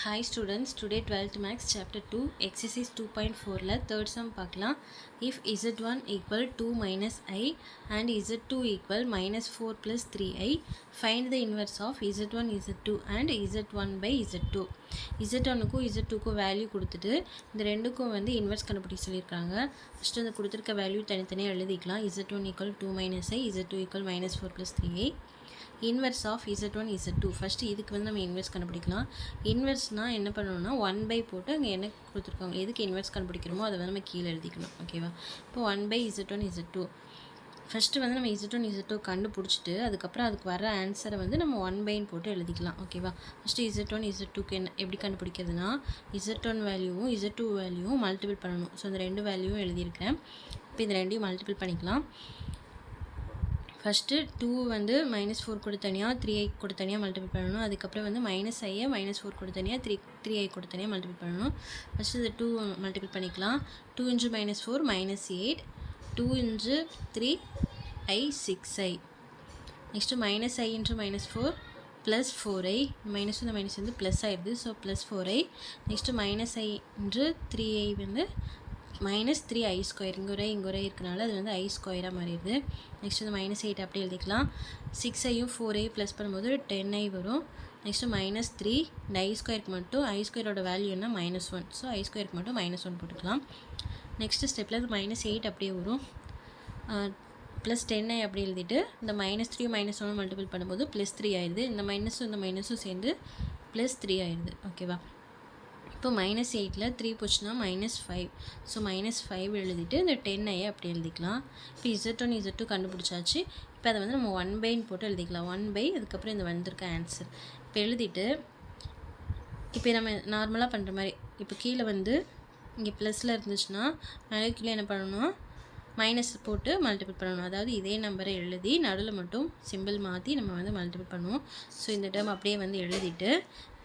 Hi students, today 12th Maths chapter 2 exercise 2.4 la third sum பார்க்கலாம். If z1 equal 2 minus I and z2 equal minus 4 plus 3I, find the inverse of z1, z2 and z1 by z2. z1க்கும் z2க்கும் value கொடுத்துட்டு இந்த ரெண்டுக்கும் வந்து inverse கண்டுபிடிக்க சொல்லியிருக்காங்க. First அந்த கொடுத்துருக்க வேல்யூ தனித்தனியாக எழுதிக்கலாம். z1 equal 2 minus I, z2 equal minus 4 plus 3I. Inverse of z1 z2 first இதுக்கு வந்து நம்ம இன்வெர்ஸ் கண்டுபிடிக்கலாம். இன்வெர்ஸ்னால் என்ன பண்ணணும்னா 1 போட்டு அங்கே என்ன கொடுத்துருக்காங்க எதுக்கு இன்வெர்ஸ் கண்டுபிடிக்கிறோமோ அதை வந்து நம்ம கீழே எழுதிக்கணும். ஓகேவா? இப்போ 1 z1 z2 ஃபஸ்ட்டு வந்து நம்ம z1 z2 கண்டுபிடிச்சிட்டு அதுக்கப்புறம் அதுக்கு வர ஆன்சரை வந்து நம்ம 1 போட்டு எழுதிக்கலாம். ஓகேவா? ஃபஸ்ட்டு z1 z2க்கு என்ன எப்படி கண்டுபிடிக்கிறதுனா z1 வேல்யூவும் z2 வேல்யூவும் மல்டிபிள் பண்ணணும். ஸோ இந்த ரெண்டு வேல்யூவும் எழுதியிருக்கேன். இப்போ இந்த ரெண்டையும் மல்டிபிள் பண்ணிக்கலாம். ஃபஸ்ட்டு 2 வந்து -4 கூட தனியாக 3i கூட தனியாக மல்டிபிள் பண்ணணும். அதுக்கப்புறம் வந்து -i -4 கூட தனியாக 3i கூட தனியாக மல்டிபிள் பண்ணணும். ஃபஸ்ட்டு இந்த 2 மல்டிபிள் பண்ணிக்கலாம். 2 × -4 -8, 2 × 3i 6i. Next -i × -4 +4i, minus இந்த மைனஸ் வந்து ப்ளஸ் ஆயிடுது. So +4i. Next -i × 3i வந்து -3i². இங்கே ஒரு இருக்கனால அது வந்து i² மாறிடுது. நெக்ஸ்ட் இந்த -8 அப்படியே எழுதிக்கலாம். 6iயும் 4iயும் ப்ளஸ் பண்ணும்போது 10i வரும். நெக்ஸ்ட்டு -3 இந்த i²க்கு மட்டும் i²ஓட வேல்யூ என்ன -1. ஸோ i²க்கு மட்டும் -1 போட்டுக்கலாம். நெக்ஸ்ட்டு ஸ்டெப்பில் இந்த -8 அப்படியே வரும். +10i அப்படி எழுதிட்டு இந்த -3 -1 மல்டிபிள் பண்ணும்போது +3 ஆயிடுது. இந்த மைனஸும் சேர்ந்து +3 ஆயிடுது. ஓகேவா? இப்போ -8ல் 3 போச்சுன்னா -5. ஸோ -5 எழுதிட்டு இந்த 10i அப்படி எழுதிக்கலாம். இப்போ z1 z2 கண்டுபிடிச்சாச்சு. இப்போ அதை வந்து நம்ம 1 போட்டு எழுதிக்கலாம். 1 அதுக்கப்புறம் இந்த வந்திருக்க ஆன்சர் இப்போ எழுதிட்டு இப்போ நம்ம நார்மலாக பண்ணுற மாதிரி இப்போ கீழே வந்து இங்கே ப்ளஸில் இருந்துச்சுன்னா மேலே கீழே என்ன பண்ணணும் மைனஸ் போட்டு மல்டிபிள் பண்ணணும். அதாவது இதே நம்பரை எழுதி நடுவில் மட்டும் சிம்பிள் மாற்றி நம்ம வந்து மல்டிபிள் பண்ணுவோம். ஸோ இந்த டேர்ம் அப்படியே வந்து எழுதிட்டு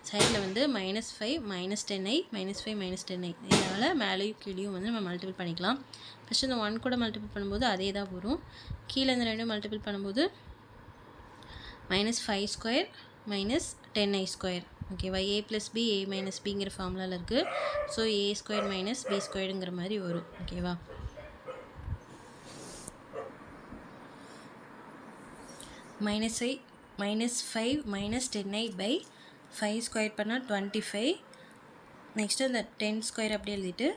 சைடில் வந்து -5 -10i -5 10i இதனால் மேலேயும் கீழேயும் வந்து நம்ம மல்டிபிள் பண்ணிக்கலாம். ஃபஸ்ட்டு இந்த 1 கூட மல்டிபிள் பண்ணும்போது அதே தான் வரும். கீழே இந்த ரெண்டும் மல்டிபிள் பண்ணும்போது -5² -10i². ஓகேவா? a + b a - bங்கிற ஃபார்முலாவில் இருக்குது. ஸோ a² - b²ங்கிற மாதிரி வரும். ஓகேவா? -5 -10i/5² பண்ணால் 25. நெக்ஸ்ட்டு அந்த 10² அப்படி எழுதிட்டு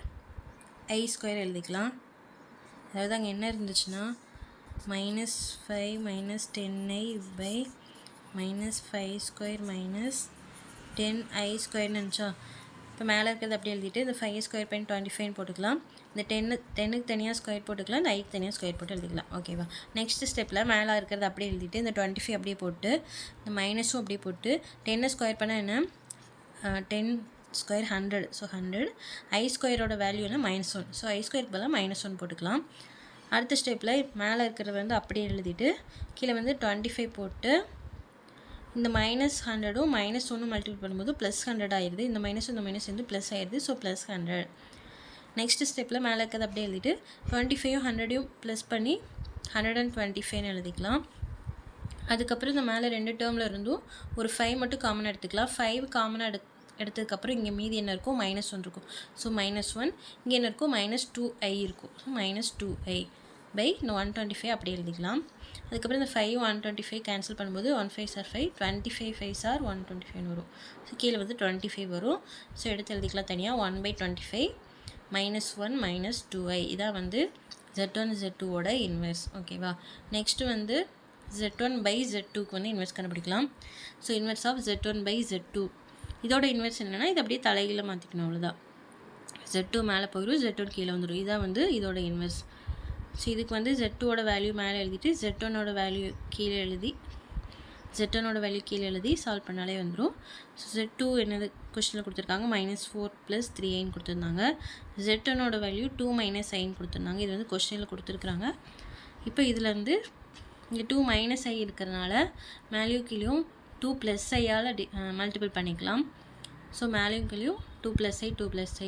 i² எழுதிக்கலாம். அதாவது அங்கே என்ன இருந்துச்சுன்னா -5 -10i/-5² -10i² இருந்துச்சா? இப்போ மேலே இருக்கிறது அப்படி எழுதிட்டு இந்த 5² பண்ணி 25 போட்டுக்கலாம். இந்த 10க்கு தனியாக ஸ்கொயர் போட்டுக்கலாம். இந்த ஐக்கு தனியாக ஸ்கொயர் போட்டு எழுதிக்கலாம். ஓகேவா? நெக்ஸ்ட் ஸ்டெப்பில் மேலே இருக்கிறது அப்படியே எழுதிட்டு இந்த 25 அப்படியே போட்டு இந்த மைனஸும் அப்படியே போட்டு 10 ஸ்கொயர் பண்ணால் என்ன 10² 100. ஸோ 100 i²ஓட வேல்யூ என்ன -1. ஸோ i²க்கு பதிலாக -1 போட்டுக்கலாம். அடுத்த ஸ்டெப்பில் மேலே இருக்கிறது வந்து அப்படியே எழுதிட்டு கீழே வந்து 25 போட்டு இந்த -100ம் -1 மல்டிபிள் பண்ணும்போது +100 ஆயிடுது. இந்த மைனஸ் வந்து ப்ளஸ் ஆயிடுது. ஸோ +100. நெக்ஸ்ட் ஸ்டெப்பில் மேலே இருக்கிறது அப்படியே எழுதிட்டு 25யும் 100யும் ப்ளஸ் பண்ணி 125ன்னு எழுதிக்கலாம். அதுக்கப்புறம் இந்த மேலே ரெண்டு டேர்மில் இருந்தும் ஒரு 5 மட்டும் காமனாக எடுத்துக்கலாம். 5 காமனாக எடுத்ததுக்கப்புறம் இங்கே மீதி என்ன இருக்கும் -1 இருக்கும். ஸோ -1 இங்கே என்ன இருக்கும் -2i இருக்கும். ஸோ -2i/இந்த 125 அப்படி எழுதிக்கலாம். அதுக்கப்புறம் இந்த 5 125 கேன்சல் பண்ணும்போது 1 5s are 5, 25 5s are 125 வரும். ஸோ கீழே வந்து 25 வரும். ஸோ எடுத்து எழுதிக்கலாம் தனியாக 1/25 -1 -2i. இதான் வந்து z1 z2ஓட இன்வெர்ஸ். ஓகேவா? நெக்ஸ்ட்டு வந்து z1/z2க்கு வந்து இன்வெர்ஸ் கண்டுபிடிக்கலாம். ஸோ இன்வெர்ஸ் ஆஃப் z1/z2 இதோட இன்வெர்ஸ் என்னென்னா இது அப்படியே தலைகீழ மாற்றிக்கணும். அவ்வளோதான். z2 மேலே போயிடும், z1 கீழே வந்துடும். இதான் வந்து இதோட இன்வெர்ஸ். ஸோ இதுக்கு வந்து z2ஓட வேல்யூ மேலே எழுதிட்டு z1ஓட வேல்யூ கீழே எழுதி சால்வ் பண்ணாலே வந்துடும். ஸோ z2 என்னது கொஸ்டினில் கொடுத்துருக்காங்க -4 + 3iன்னு கொடுத்துருந்தாங்க. z1ஓட வேல்யூ 2 - iன்னு கொடுத்துருந்தாங்க. இது வந்து கொஸ்டினில் கொடுத்துருக்குறாங்க. இப்போ இதில் வந்து இங்கே 2 - i இருக்கிறதுனால மேலேயும் கீழேயும் 2 + iயால் மல்டிபிள் பண்ணிக்கலாம். ஸோ மேலேயும் கீழேயும் 2 +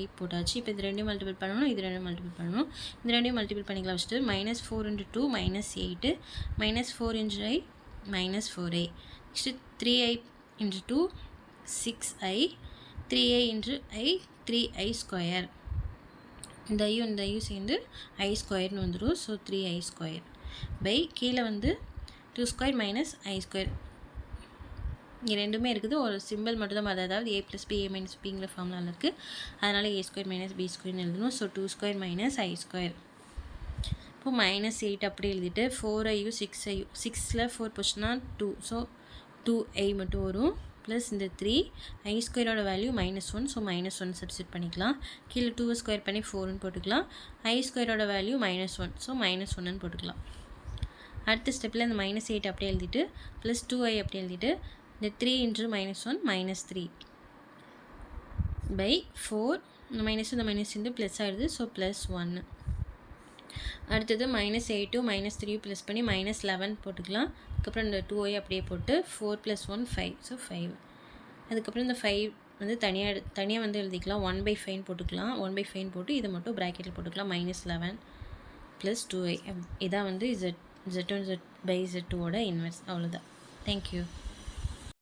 i போட்டாச்சு. இப்போ இது ரெண்டையும் மல்டிபிள் பண்ணணும், இது ரெண்டையும் மல்டிபிள் பண்ணணும். இந்த ரெண்டையும் மல்டிபிள் பண்ணிக்கலாம். First -4 × 2 -8 -4 × i -4i. Next 3i × 2 6i 3i into I 3i square, இந்த ஐயும் சேர்ந்து ஐ ஸ்கொயர்னு வந்துடும். ஸோ 3i ஸ்கொயர் பை கீழே வந்து 2 ஸ்கொயர் மைனஸ் ஐ ஸ்கொயர், இங்கே ரெண்டுமே இருக்குது, ஒரு சிம்பிள் மட்டும் தான், அதாவது a + b a - bங்கிற ஃபார்முலாவில் இருக்குது. அதனால் a ஸ்கொயர் மைனஸ் b ஸ்கொயர்னு எழுதணும். ஸோ 2 ஸ்கொயர் மைனஸ் ஐ ஸ்கொயர். இப்போது -8 அப்படி எழுதிட்டு 4iயும் 6iயும் 6ல் 4 போச்சுன்னா 2, ஸோ 2i மட்டும் வரும். ப்ளஸ் இந்த 3 ஐ ஸ்கொயரோட வேல்யூ -1, ஸோ -1 சப்ஸ்டிட் பண்ணிக்கலாம். கீழே 2 ஸ்கொயர் பண்ணி 4ன்னு போட்டுக்கலாம். ஐ ஸ்கொயரோட வேல்யூ -1, ஸோ -1ன்னு போட்டுக்கலாம். அடுத்த ஸ்டெப்பில் இந்த -8 அப்படியே எழுதிட்டு ப்ளஸ் 2i அப்படி எழுதிட்டு இந்த 3 × -1 -3 பை 4, இந்த மைனஸ் இந்த ப்ளஸ் ஆகிடுது. ஸோ +1. அடுத்தது -8ம் -3 ப்ளஸ் பண்ணி -11 போட்டுக்கலாம். அதுக்கப்புறம் இந்த 2i அப்படியே போட்டு 4 + 1 5, ஸோ 5. அதுக்கப்புறம் இந்த 5 வந்து தனியாக வந்து எழுதிக்கலாம். 1/5 போட்டுக்கலாம். 1/5 போட்டு இதை மட்டும் ப்ராக்கெட்டில் போட்டுக்கலாம். -11 + 2i. இதான் வந்து Z1 Z/Z2ஓட இன்வெர்ஸ். அவ்வளோதான். தேங்க்யூ.